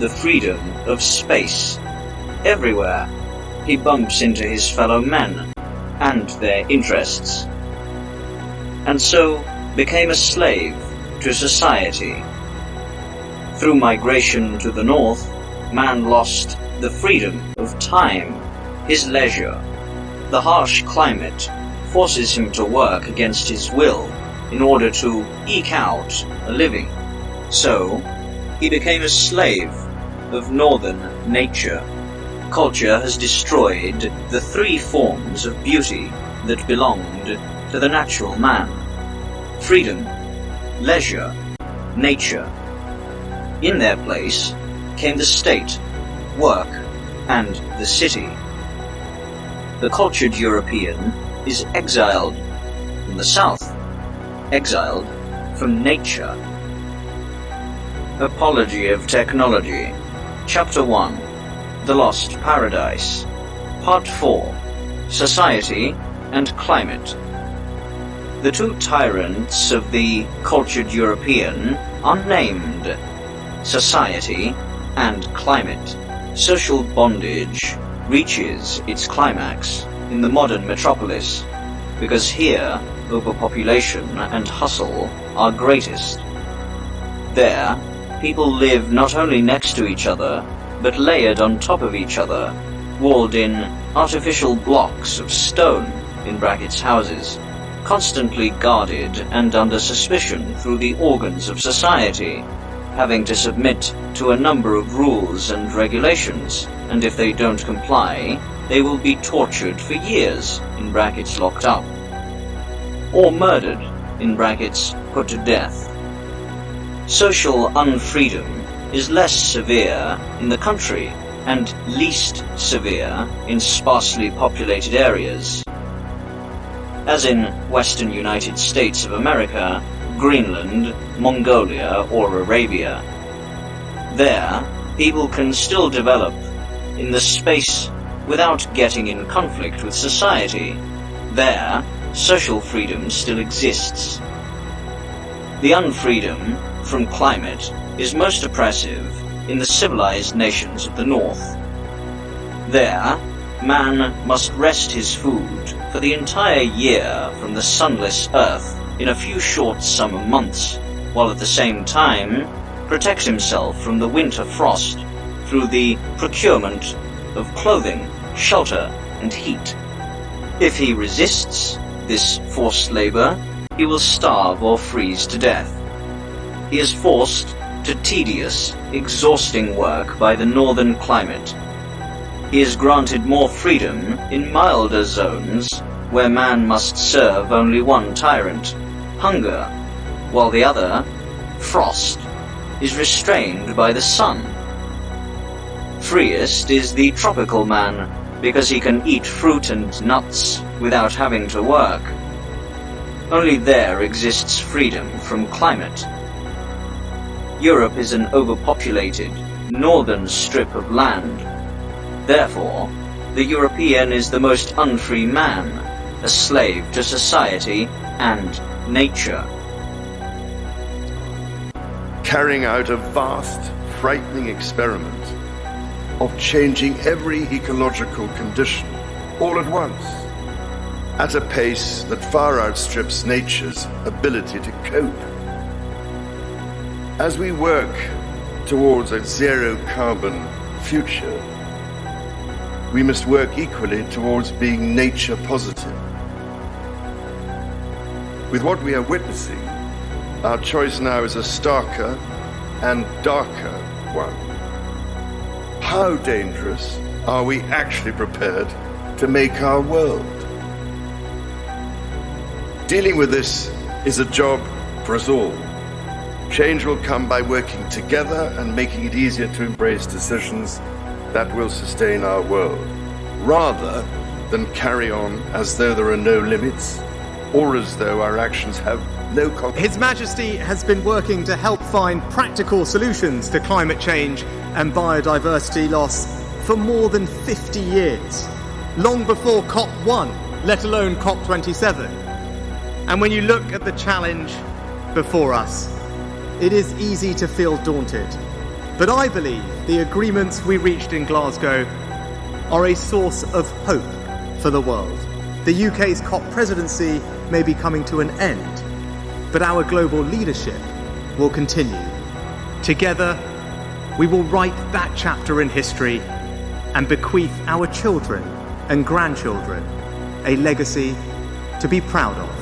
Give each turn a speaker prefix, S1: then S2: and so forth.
S1: the freedom of space. Everywhere, he bumps into his fellow men and their interests, and so became a slave to society. Through migration to the north, man lost the freedom of time, his leisure. The harsh climate forces him to work against his will in order to eke out a living. So, he became a slave of northern nature. Culture has destroyed the three forms of beauty that belonged to the natural man: freedom, leisure, nature. In their place came the state, work, and the city. The cultured European is exiled from the south, exiled from nature. Apology of Technology, Chapter 1, The Lost Paradise, Part 4, Society and Climate. The two tyrants of the cultured European are named society and climate. Social bondage reaches its climax in the modern metropolis, because here overpopulation and hustle are greatest. There, people live not only next to each other, but layered on top of each other, walled in artificial blocks of stone in brackets houses, constantly guarded and under suspicion through the organs of society, having to submit to a number of rules and regulations, and if they don't comply, they will be tortured for years in brackets locked up, or murdered in brackets put to death. Social unfreedom is less severe in the country and least severe in sparsely populated areas, as in western United States of America, Greenland, Mongolia, or Arabia. There, people can still develop in the space without getting in conflict with society. There, social freedom still exists. The unfreedom from climate is most oppressive in the civilized nations of the north. There, man must wrest his food for the entire year from the sunless earth in a few short summer months, while at the same time protect himself from the winter frost through the procurement of clothing, shelter, and heat. If he resists this forced labor, he will starve or freeze to death. He is forced to tedious, exhausting work by the northern climate. He is granted more freedom in milder zones where man must serve only one tyrant, hunger, while the other, frost, is restrained by the sun. Freest is the tropical man, because he can eat fruit and nuts without having to work. Only there exists freedom from climate. Europe is an overpopulated, northern strip of land. Therefore, the European is the most unfree man, a slave to society and nature.
S2: Carrying out a vast, frightening experiment of changing every ecological condition all at once, at a pace that far outstrips nature's ability to cope. As we work towards a zero-carbon future, we must work equally towards being nature positive. With what we are witnessing, our choice now is a starker and darker one. How dangerous are we actually prepared to make our world? Dealing with this is a job for us all. Change will come by working together and making it easier to embrace decisions that will sustain our world, rather than carry on as though there are no limits or as though our actions have no consequence.
S3: His Majesty has been working to help find practical solutions to climate change and biodiversity loss for more than 50 years, long before COP1, let alone COP27. And when you look at the challenge before us, it is easy to feel daunted. But I believe the agreements we reached in Glasgow are a source of hope for the world. The UK's COP presidency may be coming to an end, but our global leadership will continue. Together, we will write that chapter in history and bequeath our children and grandchildren a legacy to be proud of.